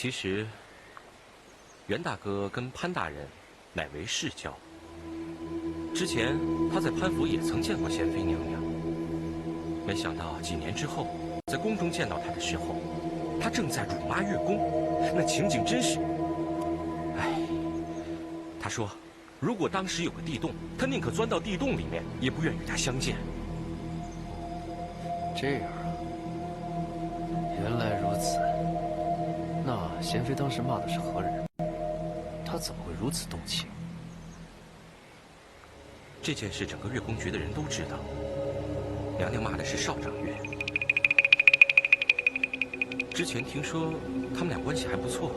其实，袁大哥跟潘大人乃为世交。之前他在潘府也曾见过贤妃娘娘，没想到几年之后，在宫中见到她的时候，她正在辱骂月宫，那情景真是……哎，他说，如果当时有个地洞，他宁可钻到地洞里面，也不愿与她相见。这样啊，原来如此。那贤妃当时骂的是何人？她怎么会如此动情？这件事整个月宫局的人都知道，娘娘骂的是少长月。之前听说他们俩关系还不错，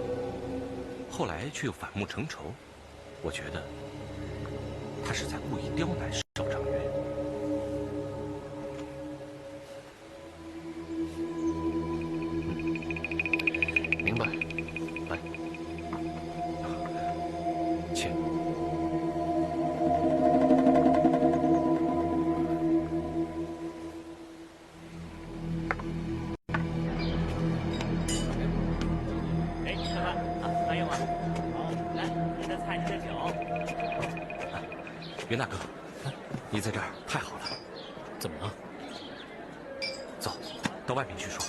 后来却又反目成仇。我觉得他是在故意刁难少长月。明白。来，请。袁大哥，你在这儿太好了。怎么了？走，到外面去说。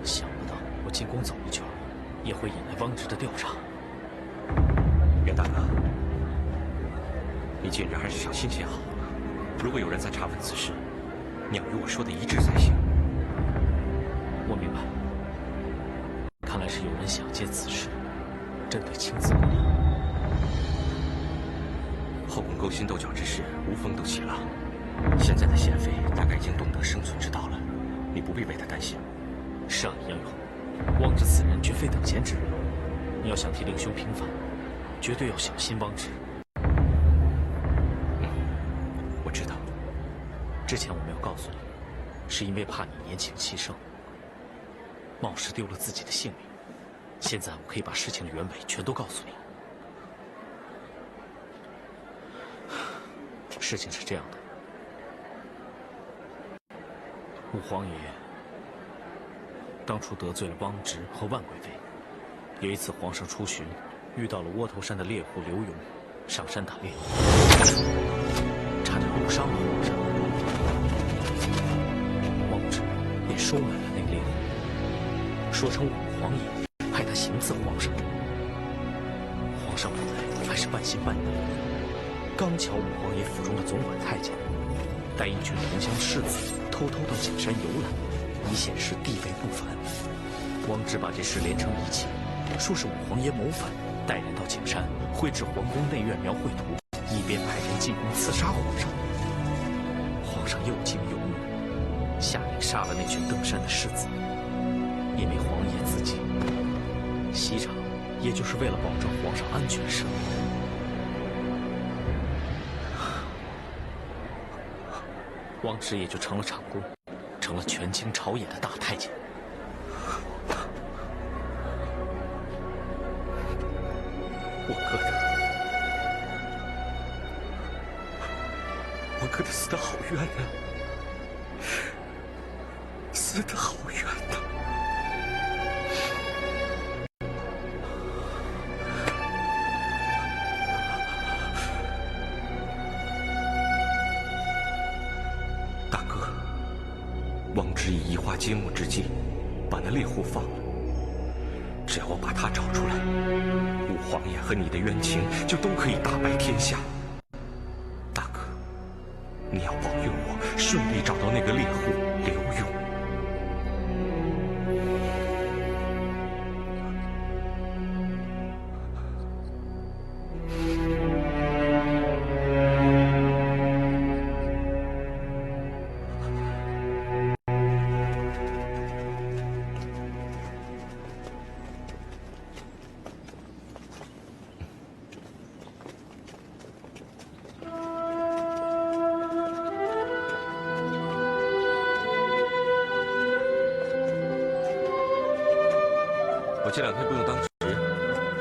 想不到我进宫走一圈，也会引来汪直的调查。袁大哥，你近日还是小心些好。如果有人在查问此事，你要与我说的一致才行。我明白，看来是有人想借此事针对青子宫。后宫勾心斗角之事无风都起浪，现在的贤妃大概已经懂得生存之道了，你不必为她担心。是啊，杨勇，汪直此人绝非等闲之人，你要想替令兄平反，绝对要小心汪直。我知道。之前我没有告诉你，是因为怕你年轻气盛，冒失丢了自己的性命。现在我可以把事情的原委全都告诉你。事情是这样的，武皇爷当初得罪了汪直和万贵妃。有一次皇上出巡，遇到了窝头山的猎户刘勇，上山打猎，差点误伤了皇上。汪直便收买了那个猎户，说成武皇爷派他行刺皇上。皇上本来还是半信半疑，刚巧武皇爷府中的总管太监带一群同乡士子偷偷到景山游览，以显示地位不凡。汪直把这事连成一气，说是武皇爷谋反，带人到景山绘制皇宫内院描绘图，一边派人进宫刺杀皇上。皇上又惊又怒，下令杀了那群登山的士子。因为皇爷自己袭场，也就是为了保证皇上安全生命。汪直也就成了长工，成了权倾朝野的大太监。我哥他死得好冤呐，死得好冤呐！大哥，汪直以移花接木之计，把那猎户放了。只要我把他找出来，武皇爷和你的冤情就都可以大白天下。大哥，你要保佑我顺利找到那个猎户刘勇。我这2天不用当值，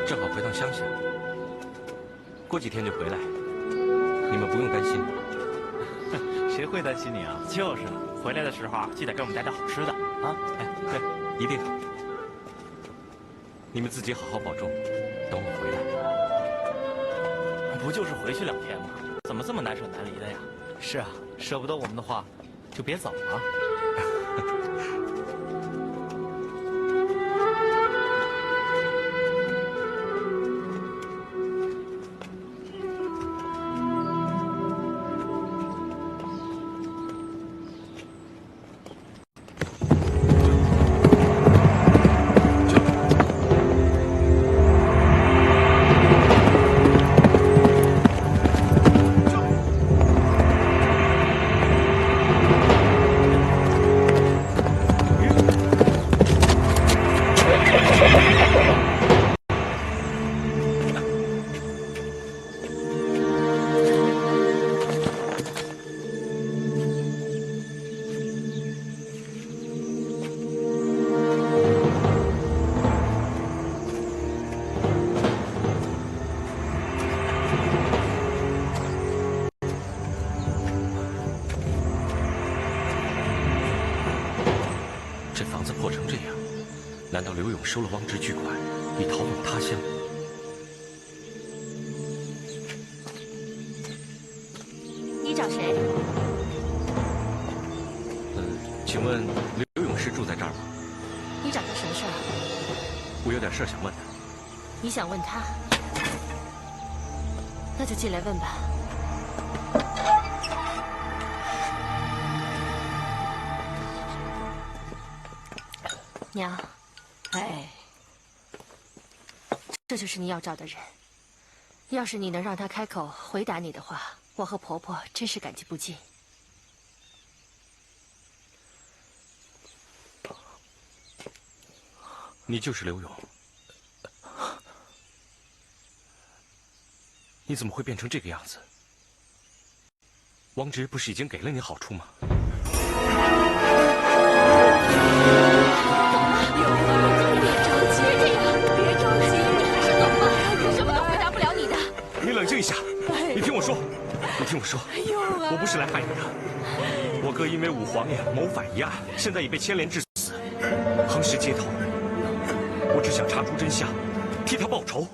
正好回趟乡下。过几天就回来，你们不用担心。谁会担心你啊？就是，回来的时候啊，记得给我们带点好吃的啊！哎，对，一定的。你们自己好好保重，等我回来。不就是回去2天吗？怎么这么难舍难离的呀？是啊，舍不得我们的话，就别走了。这房子破成这样，难道刘勇收了汪直巨款，以逃往他乡？你找谁？请问刘勇是住在这儿吗？你找他什么事儿？我有点事儿想问他。你想问他？那就进来问吧。娘，哎，这就是你要找的人。要是你能让他开口回答你的话，我和婆婆真是感激不尽。你就是刘勇，你怎么会变成这个样子？汪直不是已经给了你好处吗？你冷静一下，你听我说，你听我说，我不是来害你的。我哥因为武皇爷谋反一案，现在已被牵连致死，横尸街头。我只想查出真相，替他报仇。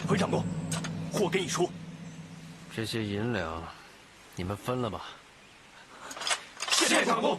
回长工，货给你出。这些银两，你们分了吧。谢长公。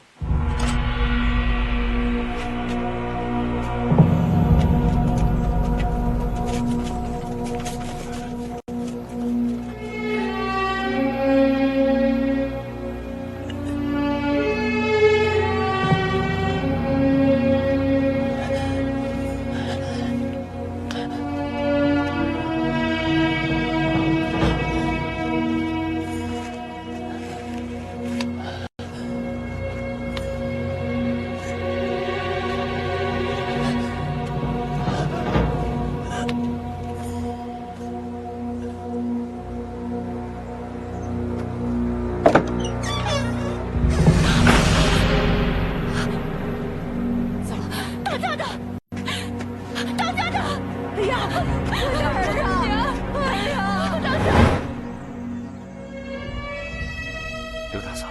刘大嫂，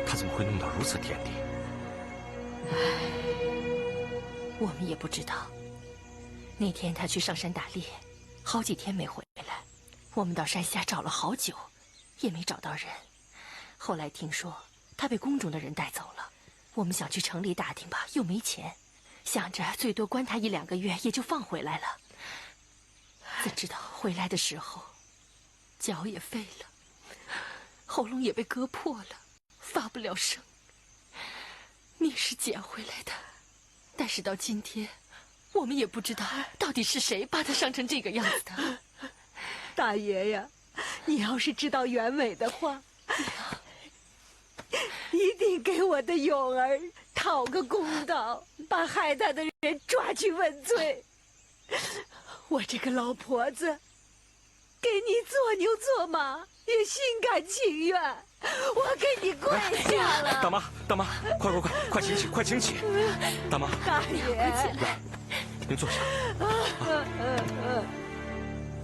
他怎么会弄到如此田地？我们也不知道。那天他去上山打猎，好几天没回来。我们到山下找了好久，也没找到人。后来听说他被宫中的人带走了，我们想去城里打听吧，又没钱，想着最多关他1、2个月，也就放回来了。怎知道回来的时候，脚也废了，喉咙也被割破了，发不了声。命是捡回来的，但是到今天，我们也不知道到底是谁把他伤成这个样子的。大爷呀，你要是知道原委的话，一定给我的勇儿讨个公道，把害他的人抓去问罪。我这个老婆子，给你做牛做马也心甘情愿，我给你跪下了。大妈，大妈，快请起，快请起！大妈，大爷，来，您坐下。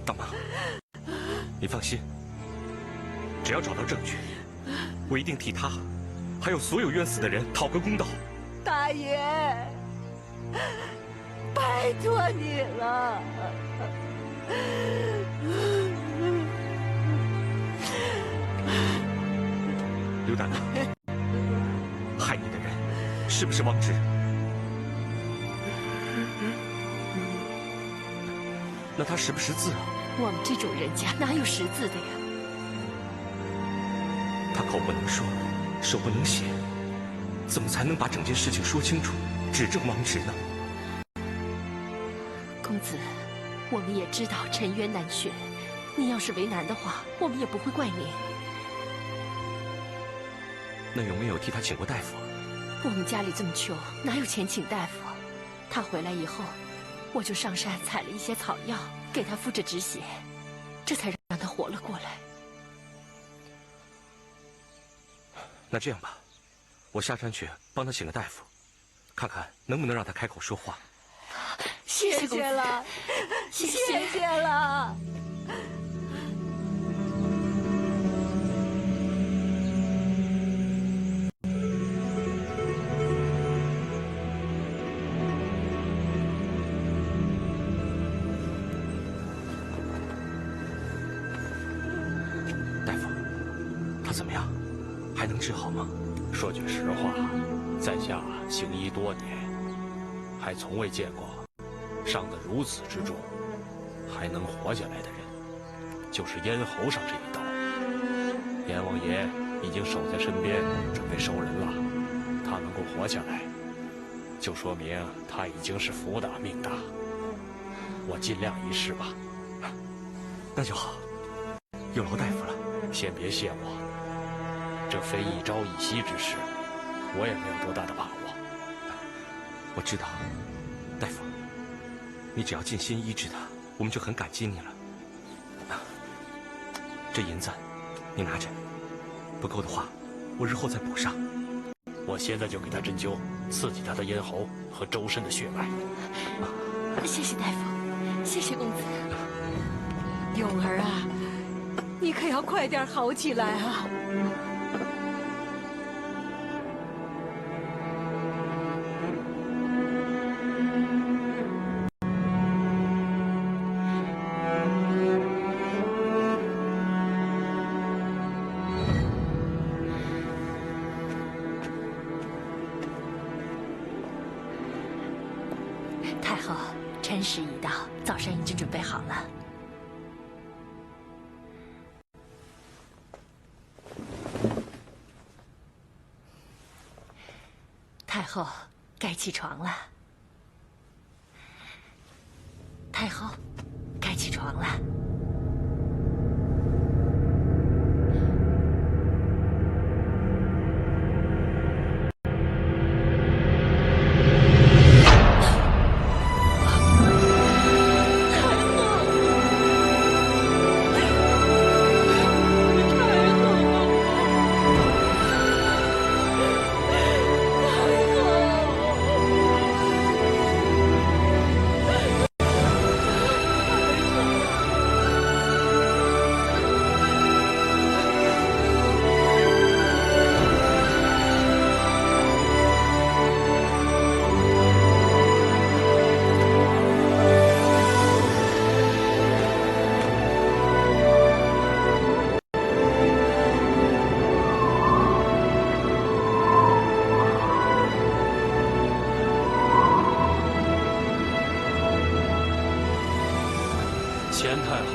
大妈，你放心，只要找到证据，我一定替他，还有所有冤死的人讨个公道。大爷，拜托你了。刘大哥，害你的人是不是王直？那他识不识字啊？我们这种人家哪有识字的呀？他口不能说，手不能写，怎么才能把整件事情说清楚，指证王直呢？公子，我们也知道沉冤难雪，你要是为难的话，我们也不会怪你。那有没有替他请过大夫？我们家里这么穷，哪有钱请大夫？他回来以后，我就上山采了一些草药，给他敷着止血，这才让他活了过来。那这样吧，我下山去帮他请个大夫，看看能不能让他开口说话。谢谢了，谢谢了。大夫，他怎么样？还能治好吗？说句实话，在下行医多年，还从未见过伤得如此之重还能活下来的人。就是咽喉上这一刀，阎王爷已经守在身边，准备收人了。他能够活下来，就说明他已经是福大命大。我尽量一试吧。那就好，有劳大夫了。先别谢我，这非一朝一夕之事，我也没有多大的把握。我知道，大夫，你只要尽心医治他，我们就很感激你了。这银子，你拿着，不够的话，我日后再补上。我现在就给他针灸，刺激他的咽喉和周身的血脉。谢谢大夫，谢谢公子。勇儿啊，你可要快点好起来啊！太后，辰时已到，早膳已经准备好了。太后，该起床了。太后，该起床了。前太后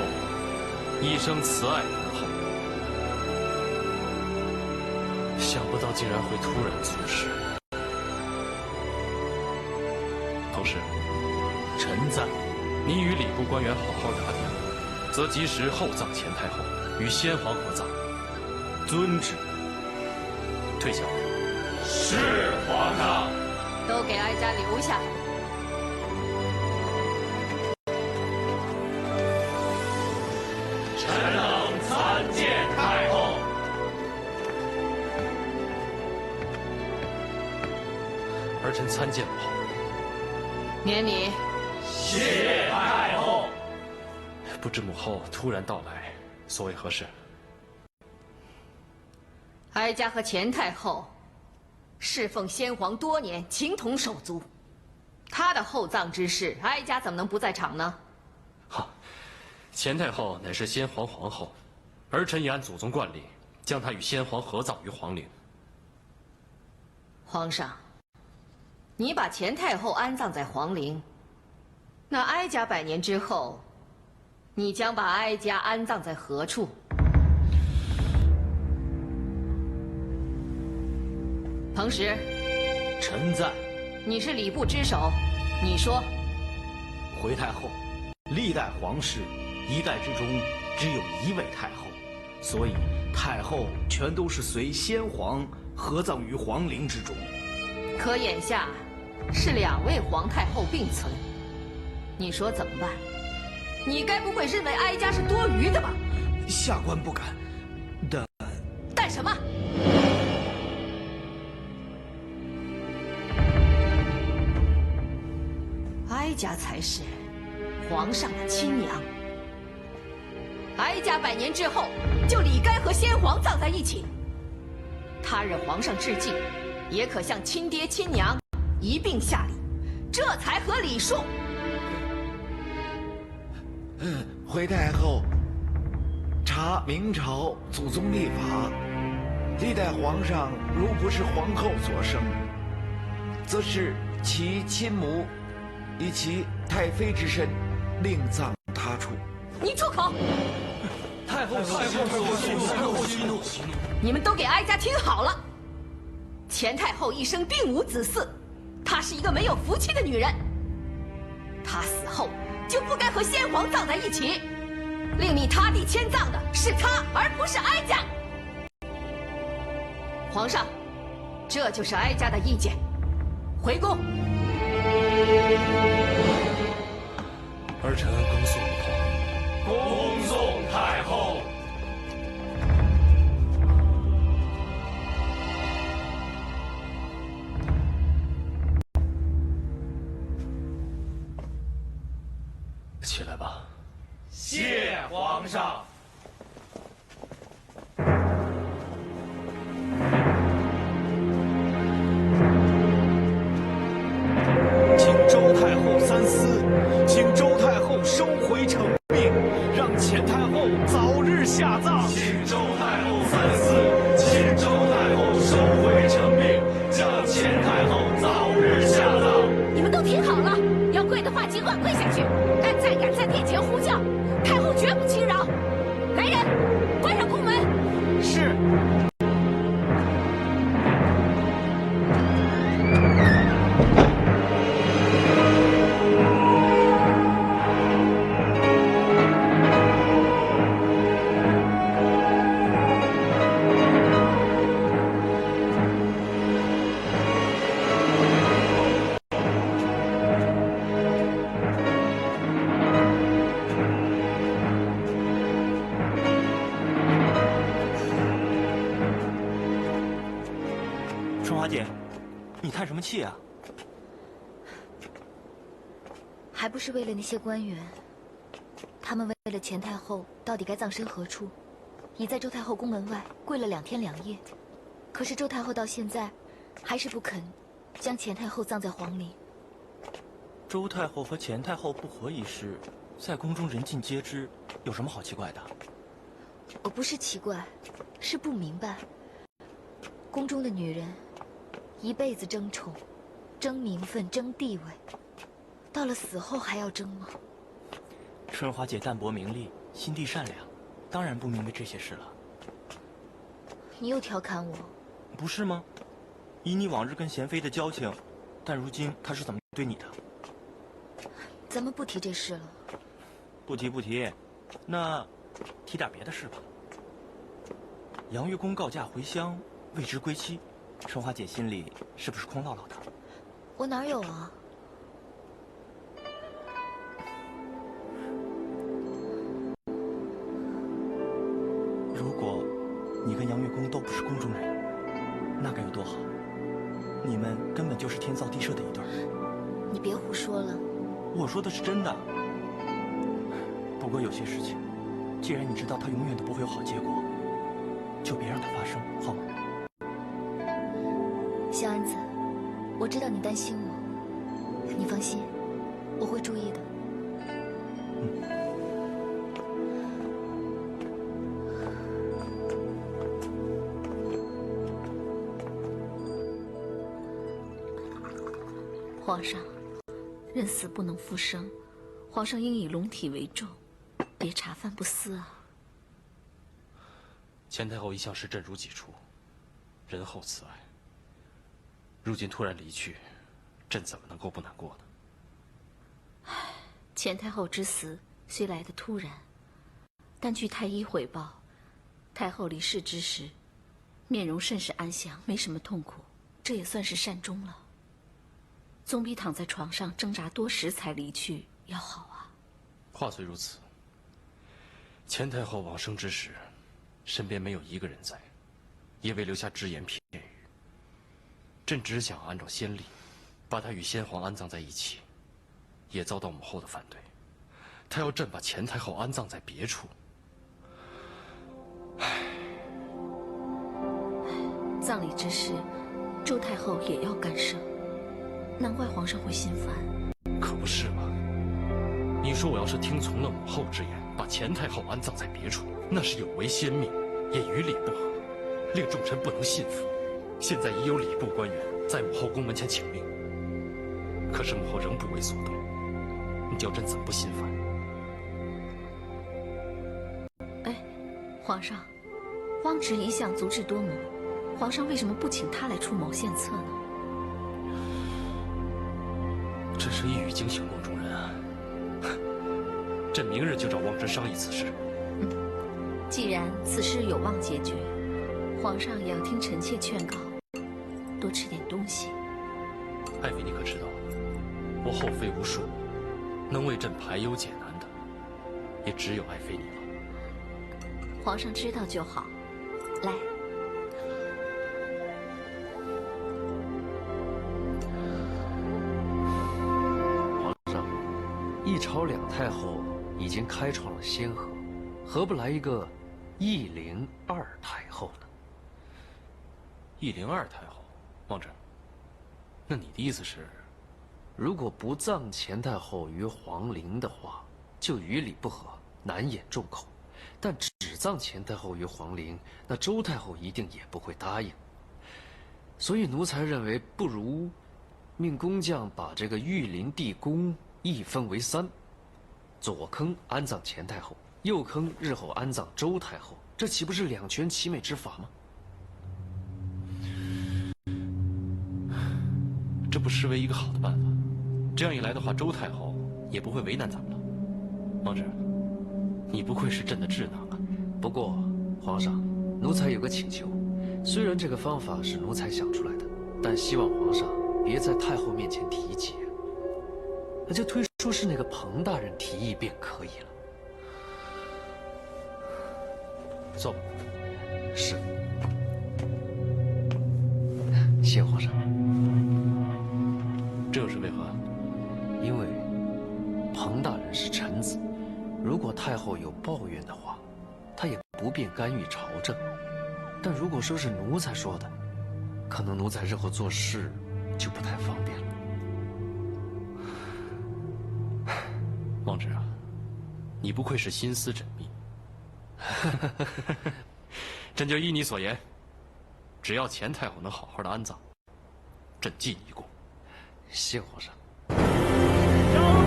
一生慈爱仁厚，想不到竟然会突然猝逝。同时，臣赞你与礼部官员好好打点，则及时厚葬前太后，与先皇合葬。遵旨。退下。是皇上。都给哀家留下。臣等参见太后。儿臣参见母后。免礼。谢太后。不知母后突然到来，所为何事？哀家和前太后侍奉先皇多年，情同手足。他的厚葬之事，哀家怎么能不在场呢？好，前太后乃是先皇皇后，儿臣也按祖宗惯例，将她与先皇合葬于皇陵。皇上，你把前太后安葬在皇陵，那哀家100年之后，你将把哀家安葬在何处？彭石，臣在。你是礼部之首，你说。回太后，历代皇室一代之中只有1位太后，所以太后全都是随先皇合葬于皇陵之中。可眼下是2位皇太后并存，你说怎么办？你该不会认为哀家是多余的吧？下官不敢。但什么？哀家才是皇上的亲娘，哀家100年之后就理该和先皇葬在一起。他日皇上致祭，也可向亲爹亲娘一并下礼，这才合礼数。回太后，查明朝祖宗历法，历代皇上如不是皇后所生，则是其亲母以其太妃之身另葬他处。你住口！太后息怒！你们都给哀家听好了，前太后一生并无子嗣，她是一个没有福气的女人。她死后就不该和先皇葬在一起，另觅他地迁葬的是她，而不是哀家。皇上，这就是哀家的意见，回宫。儿臣恭送母后。恭送太后。起来吧。谢皇上。请周太后三思，请周太后收回成命，让前太后早日下葬。请周太后三思，请周太后收回成命，将前太后早日下葬。你们都听好了，要跪管跪下去！但再敢在殿前呼叫，太后绝不轻饶。来人，关上宫门。是。春华姐，你叹什么气啊？还不是为了那些官员，他们为了钱太后到底该葬身何处，已在周太后宫门外跪了2天2夜。可是周太后到现在，还是不肯将钱太后葬在皇陵。周太后和钱太后不和一事，在宫中人尽皆知，有什么好奇怪的？我不是奇怪，是不明白。宫中的女人，一辈子争宠、争名分、争地位，到了死后还要争吗？春华姐淡泊名利，心地善良，当然不明白这些事了。你又调侃我，不是吗？以你往日跟贤妃的交情，但如今她是怎么对你的？咱们不提这事了。不提不提，那提点别的事吧。杨月宫告假回乡，未知归期，春华姐心里是不是空落落的？我哪有啊？如果你跟杨月宫都不是宫中人，那该有多好！你们根本就是天造地设的一对儿。你别胡说了。我说的是真的。不过有些事情，既然你知道它永远都不会有好结果，就别让它发生，好吗？小安子，我知道你担心我，你放心，我会注意的。皇上，人死不能复生，皇上应以龙体为重，别茶饭不思啊。钱太后一向视朕如己出，仁厚慈爱。如今突然离去，朕怎么能够不难过呢？钱太后之死虽来得突然，但据太医回报，太后离世之时，面容甚是安详，没什么痛苦，这也算是善终了。总比躺在床上挣扎多时才离去要好啊。话虽如此，钱太后往生之时，身边没有一个人在，也未留下只言片语。朕只想按照先例，把她与先皇安葬在一起，也遭到母后的反对。她要朕把钱太后安葬在别处。葬礼之事，周太后也要干涉，难怪皇上会心烦。可不是嘛！你说我要是听从了母后之言，把钱太后安葬在别处，那是有违先命，也与礼不合，令众臣不能信服。现在已有礼部官员在母后宫门前请命，可是母后仍不为所动，你叫朕怎么不心烦？哎，皇上，汪直一向足智多谋，皇上为什么不请他来出谋献策呢？朕是一语惊醒梦中人啊！朕明日就找汪直商议此事。既然此事有望解决，皇上也要听臣妾劝告，多吃点东西。爱妃，你可知道，我后妃无数，能为朕排忧解难的，也只有爱妃你了。皇上知道就好。来。一朝两太后已经开创了先河，何不来一个一灵二太后呢？一灵二太后，望着，那你的意思是，如果不葬钱太后于皇陵的话，就与礼不合，难掩众口；但只葬钱太后于皇陵，那周太后一定也不会答应。所以奴才认为，不如命工匠把这个御林地宫一分为3，左坑安葬前太后，右坑日后安葬周太后，这岂不是两全其美之法吗？这不失为一个好的办法。这样一来的话，周太后也不会为难咱们了。王侄，你不愧是朕的智囊啊！不过，皇上，奴才有个请求，虽然这个方法是奴才想出来的，但希望皇上别在太后面前提及，那就推说是那个彭大人提议便可以了。坐吧。是。谢皇上。这又是为何？因为彭大人是臣子，如果太后有抱怨的话，他也不便干预朝政。但如果说是奴才说的，可能奴才日后做事就不太方便了。王侄啊，你不愧是心思缜密。朕就依你所言，只要钱太后能好好的安葬，朕尽一功。谢皇上。周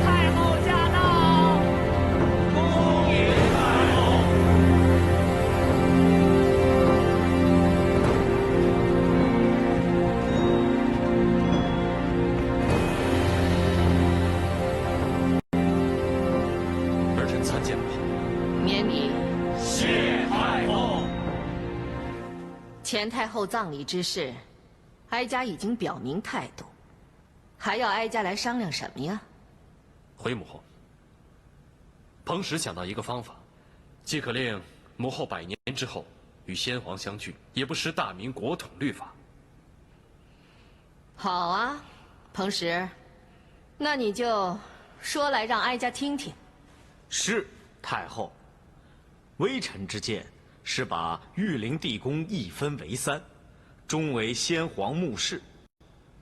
太后驾到！恭迎太后！儿臣参见母后。免礼。谢太后。前太后葬礼之事，哀家已经表明态度。还要哀家来商量什么呀？回母后，彭使想到一个方法，既可令母后100年之后与先皇相聚，也不失大明国统律法。好啊，彭使，那你就说来让哀家听听。是太后，微臣之见是把玉陵地宫一分为3，中为先皇墓室。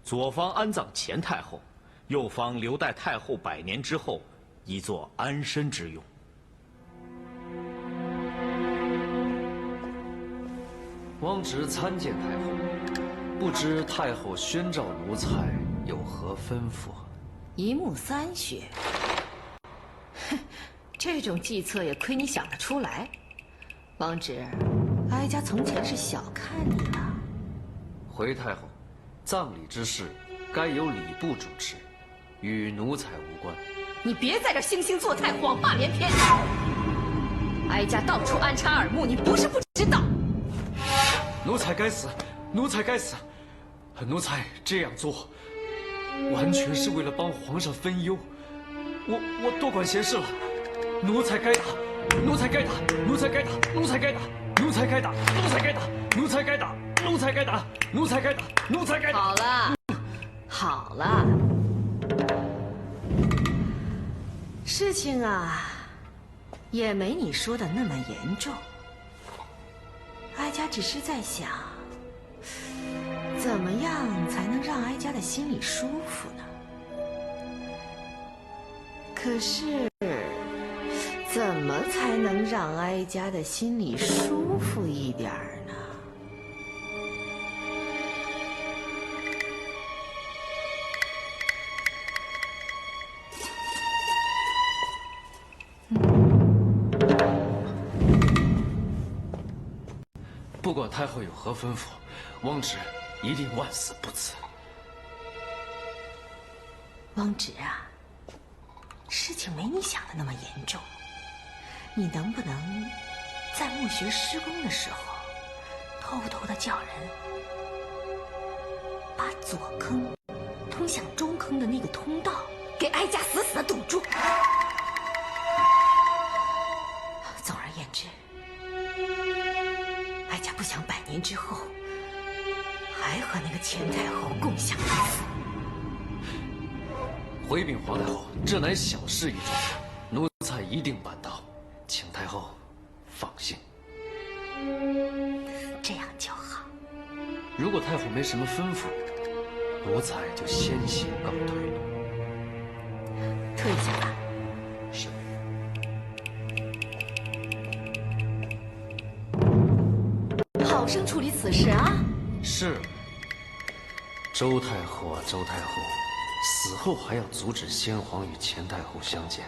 左方安葬前太后，右方留待太后100年之后，以作安身之用。汪直参见太后，不知太后宣召奴才有何吩咐？一目3穴，哼，这种计策也亏你想得出来。汪直，哀家从前是小看你了。回太后。葬礼之事，该由礼部主持，与奴才无关。你别在这惺惺作态，谎话连篇。哀家到处安插耳目，你不是不知道。奴才该死，奴才该死！奴才这样做，完全是为了帮皇上分忧。我多管闲事了，奴才该打，奴才该打，奴才该打，奴才该打，奴才该打，奴才该打，奴才该打。奴才该打，奴才该打，奴才该打。好了，好了，事情啊，也没你说的那么严重。哀家只是在想，怎么样才能让哀家的心里舒服呢？可是，怎么才能让哀家的心里舒服一点呢？不管太后有何吩咐，汪直一定万死不辞。汪直啊，事情没你想的那么严重。你能不能在墓穴施工的时候，偷偷的叫人把左坑通向中坑的那个通道给哀家死死的堵住？总而言之，哀家不想100年之后还和那个钱太后共享一夫。回禀皇太后，这乃小事一桩，奴才一定办到，请太后放心。这样就好。如果太后没什么吩咐，奴才就先行告退了。退下吧。是。好生处理此事啊！是。周太后啊，周太后，死后还要阻止先皇与钱太后相见，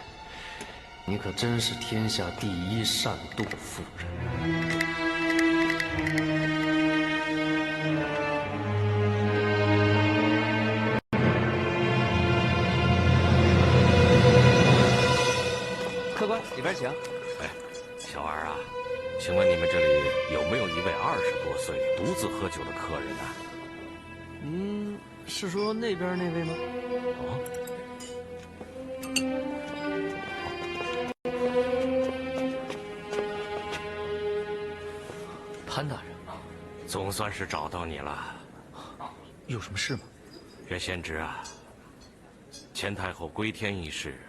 你可真是天下第一善妒妇人。客官，里边请。哎，小二啊，请问你们这里有没有一位20多岁独自喝酒的客人呢？是说那边那位吗？潘大人吗？总算是找到你了。有什么事吗？岳仙芝啊，钱太后归天一事，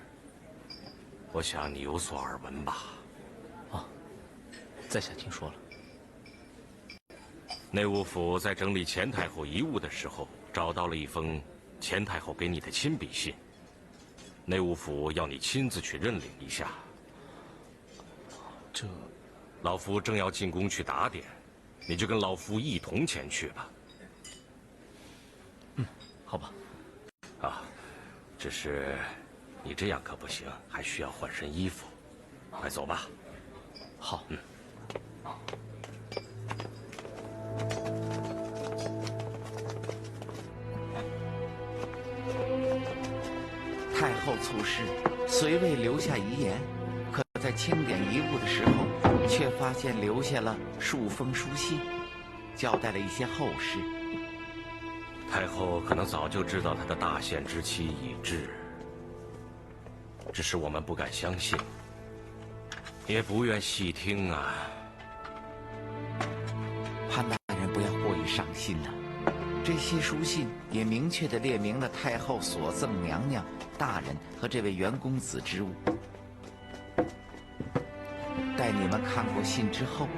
我想你有所耳闻吧？在下听说了。内务府在整理钱太后遗物的时候，找到了一封钱太后给你的亲笔信。内务府要你亲自去认领一下。这，老夫正要进宫去打点，你就跟老夫一同前去吧。好吧。啊，只是你这样可不行，还需要换身衣服。快走吧。好。太后猝逝，虽未留下遗言，可在清点遗物的时候，却发现留下了数封书信，交代了一些后事。太后可能早就知道她的大限之期已至，只是我们不敢相信，也不愿细听啊。潘大人不要过于伤心了。这些书信也明确地列明了太后所赠娘娘、大人和这位袁公子之物。待你们看过信之后，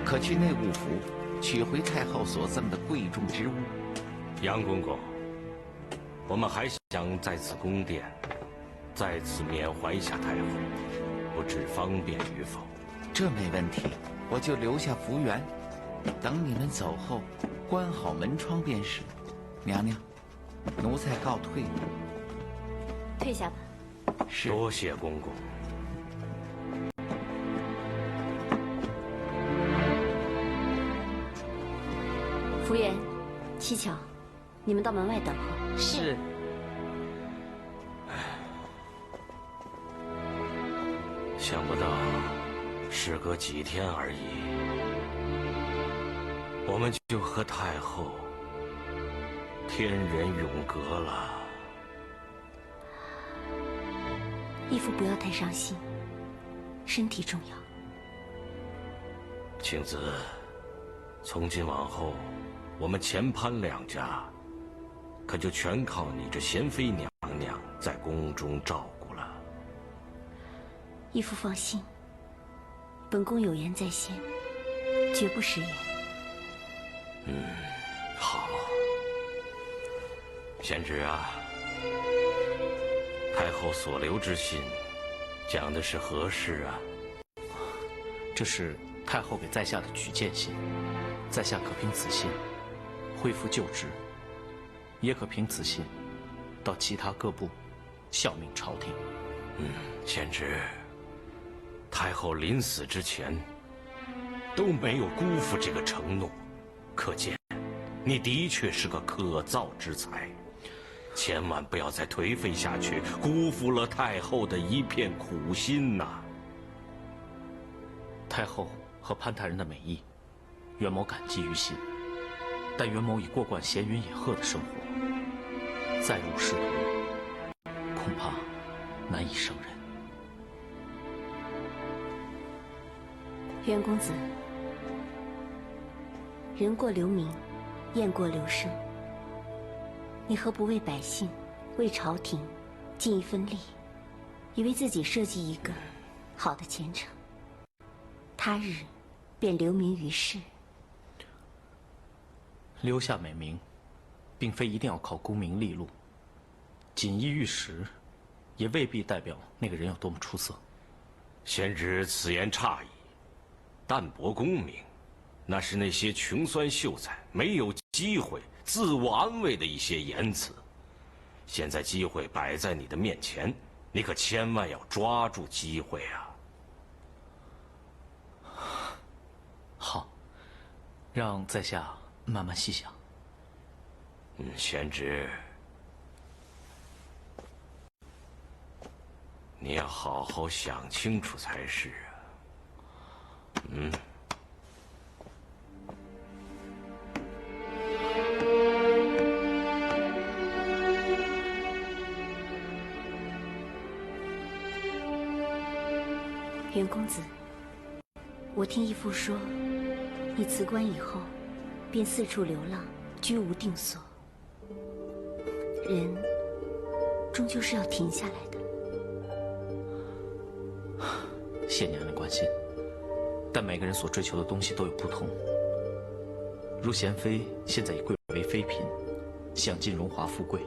可去内务府取回太后所赠的贵重之物。杨公公，我们还想在此宫殿再次缅怀一下太后，不知方便与否？这没问题，我就留下福源，等你们走后，关好门窗便是。娘娘，奴才告退。退下吧。是。多谢公公。福源、七巧，你们到门外等候。是。想不到，时隔几天而已，我们就和太后天人永隔了。义父不要太伤心，身体重要。庆子，从今往后，我们钱潘两家，可就全靠你这贤妃娘娘在宫中照顾了。义父放心，本宫有言在先，绝不食言。好。贤侄啊，太后所留之信，讲的是何事啊？这是太后给在下的举荐信，在下可凭此信恢复旧职，也可凭此信到其他各部效命朝廷。贤侄，太后临死之前都没有辜负这个承诺，可见你的确是个可造之才。千万不要再颓废下去，辜负了太后的一片苦心呐！太后和潘大人的美意，袁某感激于心。但袁某已过惯闲云野鹤的生活，再入仕途，恐怕难以胜任。袁公子，人过留名，雁过留声。你何不为百姓、为朝廷尽一份力，也为自己设计一个好的前程？他日便留名于世。留下美名，并非一定要靠功名利禄，锦衣玉食，也未必代表那个人有多么出色。贤侄此言差矣，淡泊功名，那是那些穷酸秀才没有机会自我安慰的一些言辞。现在机会摆在你的面前，你可千万要抓住机会啊！好，让在下慢慢细想。贤侄，你要好好想清楚才是啊。袁公子，我听义父说，你辞官以后，便四处流浪，居无定所。人终究是要停下来的。谢娘娘关心，但每个人所追求的东西都有不同。如贤妃现在已贵为妃嫔，享尽荣华富贵。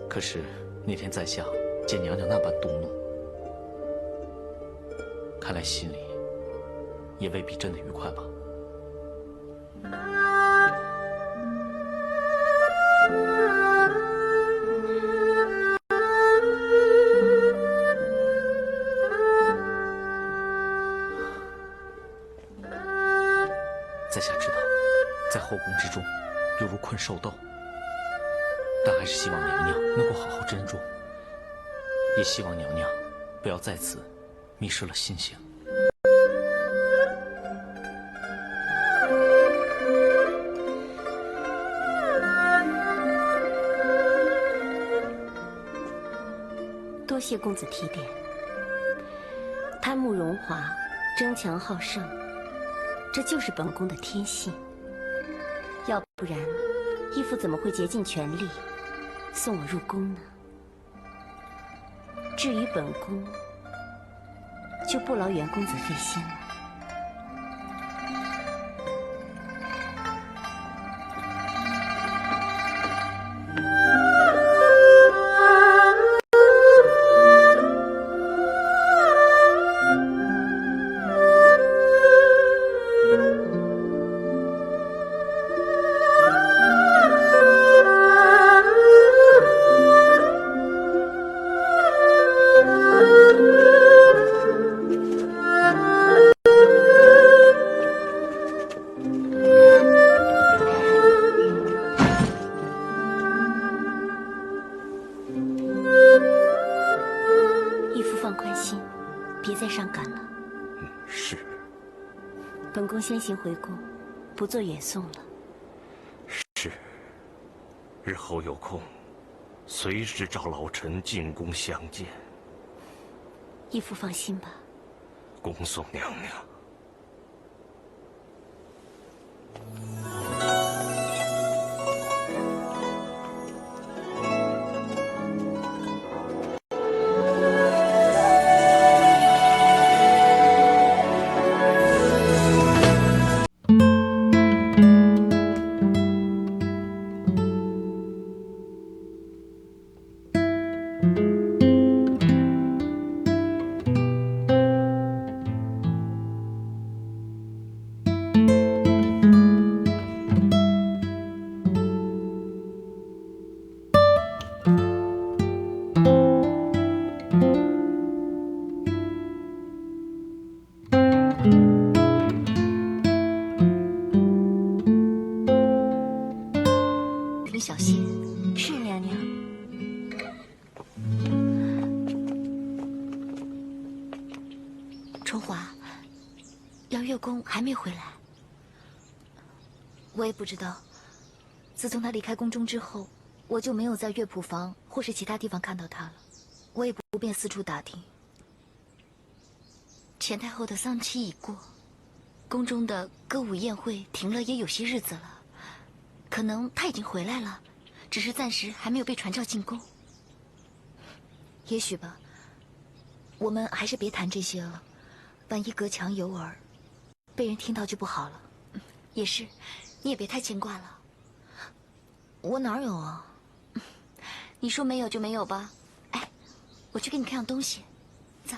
可是那天在下见娘娘那般动怒，看来心里也未必真的愉快吧。在下知道，在后宫之中，犹如困兽斗，但还是希望娘娘能够好好珍重，也希望娘娘不要在此迷失了心性。多谢公子提点。贪慕荣华，争强好胜，这就是本宫的天性。要不然，义父怎么会竭尽全力送我入宫呢？至于本宫，就不劳袁公子费心了。先行回宫，不做远送了。是。日后有空，随时召老臣进宫相见。义父放心吧。恭送娘娘。你小心。是娘娘。春华，姚月宫还没回来。我也不知道。自从他离开宫中之后，我就没有在乐谱房或是其他地方看到他了。我也不便四处打听。钱太后的丧期已过，宫中的歌舞宴会停了也有些日子了。可能他已经回来了，只是暂时还没有被传召进宫。也许吧。我们还是别谈这些了，万一隔墙有耳，被人听到就不好了。也是，你也别太牵挂了。我哪有啊？你说没有就没有吧。哎，我去给你看样东西。走，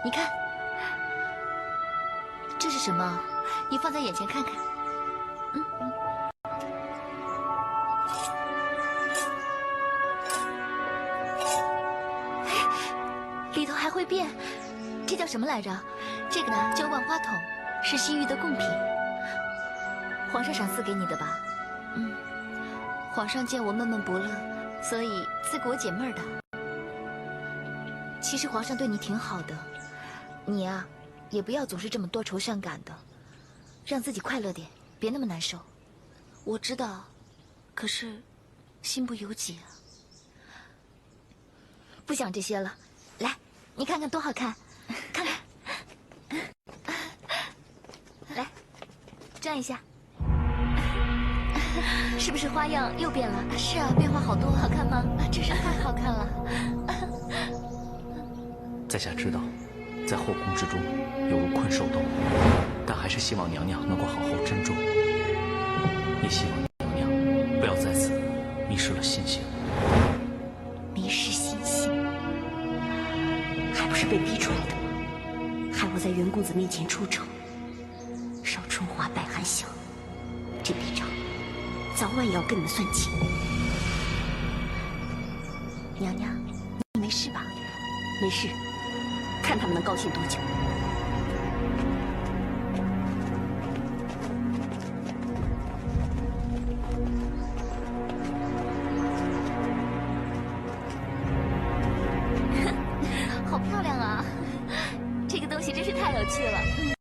你看，这是什么？你放在眼前看看。里头还会变，这叫什么来着？这个呢叫万花筒，是西域的贡品，皇上赏赐给你的吧？皇上见我闷闷不乐，所以赐给我解闷的。其实皇上对你挺好的，你呀，也不要总是这么多愁善感的，让自己快乐点，别那么难受。我知道，可是心不由己啊。不想这些了，来，你看看多好看，看看，来，转一下，是不是花样又变了？是啊，变化好多，好看吗？真是太好看了。在下知道，在后宫之中犹如困兽斗，但还是希望娘娘能够好好珍重，也希望娘娘不要在此迷失了信心。迷失信心，还不是被逼出来的吗？害我在袁公子面前出丑，少春华败韩晓，这笔账早晚也要跟你们算清。娘娘，你没事吧？没事，看他们能高兴多久。好漂亮啊！这个东西真是太有趣了。